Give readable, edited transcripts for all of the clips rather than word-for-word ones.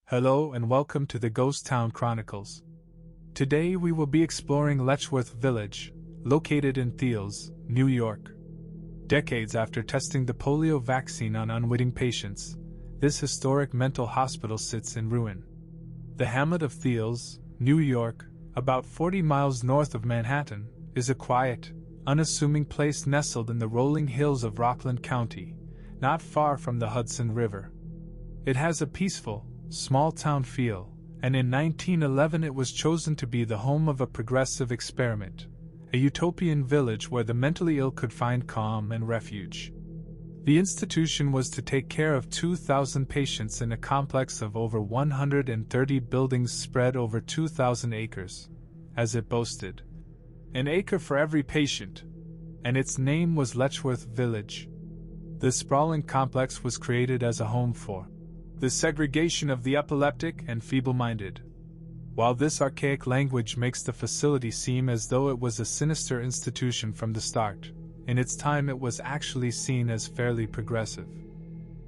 Hello and welcome to the Ghost Town Chronicles. Today we will be exploring Letchworth Village, located in Thiels, New York. Decades after testing the polio vaccine on unwitting patients, this historic mental hospital sits in ruin. The hamlet of Thiels, New York, about 40 miles north of Manhattan, is a quiet, unassuming place nestled in the rolling hills of Rockland County, not far from the Hudson River. It has a peaceful, small-town feel, and in 1911 it was chosen to be the home of a progressive experiment, a utopian village where the mentally ill could find calm and refuge. The institution was to take care of 2,000 patients in a complex of over 130 buildings spread over 2,000 acres, as it boasted. An acre for every patient, and its name was Letchworth Village. The sprawling complex was created as a home for the segregation of the epileptic and feeble-minded. While this archaic language makes the facility seem as though it was a sinister institution from the start, in its time it was actually seen as fairly progressive.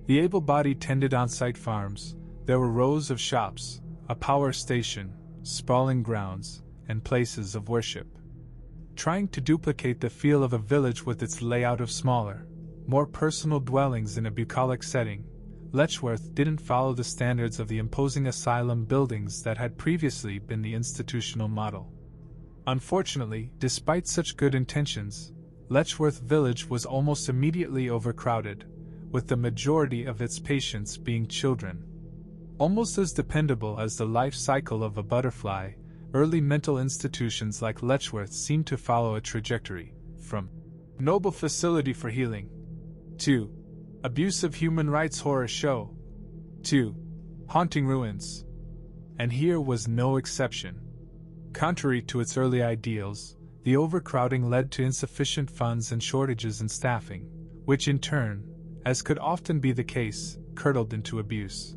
The able-bodied tended on-site farms, there were rows of shops, a power station, sprawling grounds, and places of worship. Trying to duplicate the feel of a village with its layout of smaller, more personal dwellings in a bucolic setting, Letchworth didn't follow the standards of the imposing asylum buildings that had previously been the institutional model. Unfortunately, despite such good intentions, Letchworth Village was almost immediately overcrowded, with the majority of its patients being children. Almost as dependable as the life cycle of a butterfly, early mental institutions like Letchworth seemed to follow a trajectory from noble facility for healing to abusive human rights horror show to haunting ruins. And here was no exception. Contrary to its early ideals, the overcrowding led to insufficient funds and shortages in staffing, which in turn, as could often be the case, curdled into abuse.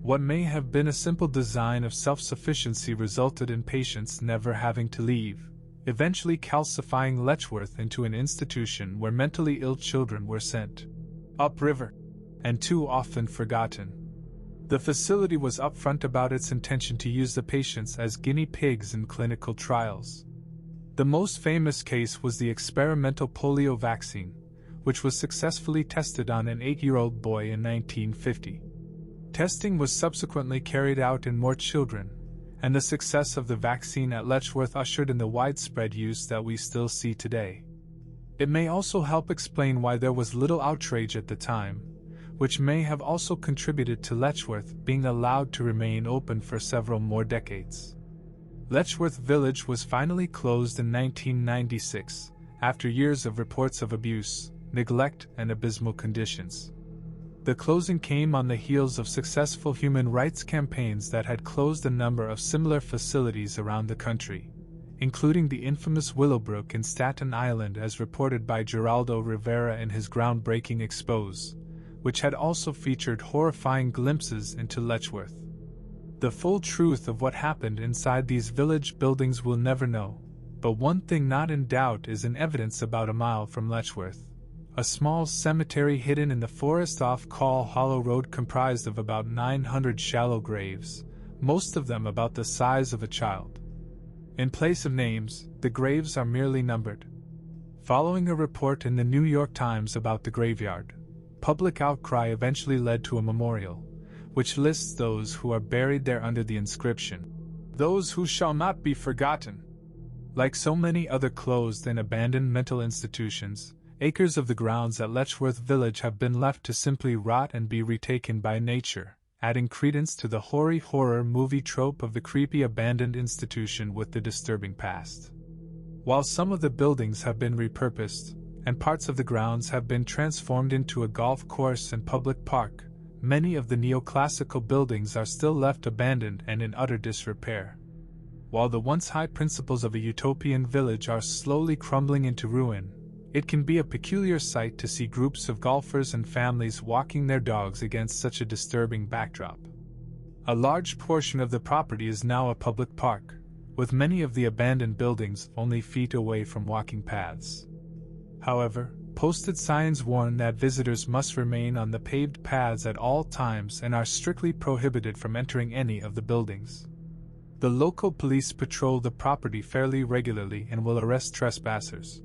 What may have been a simple design of self-sufficiency resulted in patients never having to leave, eventually calcifying Letchworth into an institution where mentally ill children were sent upriver, and too often forgotten. The facility was upfront about its intention to use the patients as guinea pigs in clinical trials. The most famous case was the experimental polio vaccine, which was successfully tested on an 8-year-old boy in 1950. Testing was subsequently carried out in more children, and the success of the vaccine at Letchworth ushered in the widespread use that we still see today. It may also help explain why there was little outrage at the time, which may have also contributed to Letchworth being allowed to remain open for several more decades. Letchworth Village was finally closed in 1996, after years of reports of abuse, neglect, and abysmal conditions. The closing came on the heels of successful human rights campaigns that had closed a number of similar facilities around the country, including the infamous Willowbrook in Staten Island as reported by Geraldo Rivera in his groundbreaking Expose, which had also featured horrifying glimpses into Letchworth. The full truth of what happened inside these village buildings we'll never know, but one thing not in doubt is in evidence about a mile from Letchworth. A small cemetery hidden in the forest off Call Hollow Road comprised of about 900 shallow graves, most of them about the size of a child. In place of names, the graves are merely numbered. Following a report in the New York Times about the graveyard, public outcry eventually led to a memorial, which lists those who are buried there under the inscription, "Those who shall not be forgotten." Like so many other closed and abandoned mental institutions, acres of the grounds at Letchworth Village have been left to simply rot and be retaken by nature, adding credence to the hoary horror movie trope of the creepy abandoned institution with the disturbing past. While some of the buildings have been repurposed, and parts of the grounds have been transformed into a golf course and public park, many of the neoclassical buildings are still left abandoned and in utter disrepair. While the once high principles of a utopian village are slowly crumbling into ruin, it can be a peculiar sight to see groups of golfers and families walking their dogs against such a disturbing backdrop. A large portion of the property is now a public park, with many of the abandoned buildings only feet away from walking paths. However, Posted signs warn that visitors must remain on the paved paths at all times and are strictly prohibited from entering any of the buildings. The local police patrol the property fairly regularly and will arrest trespassers.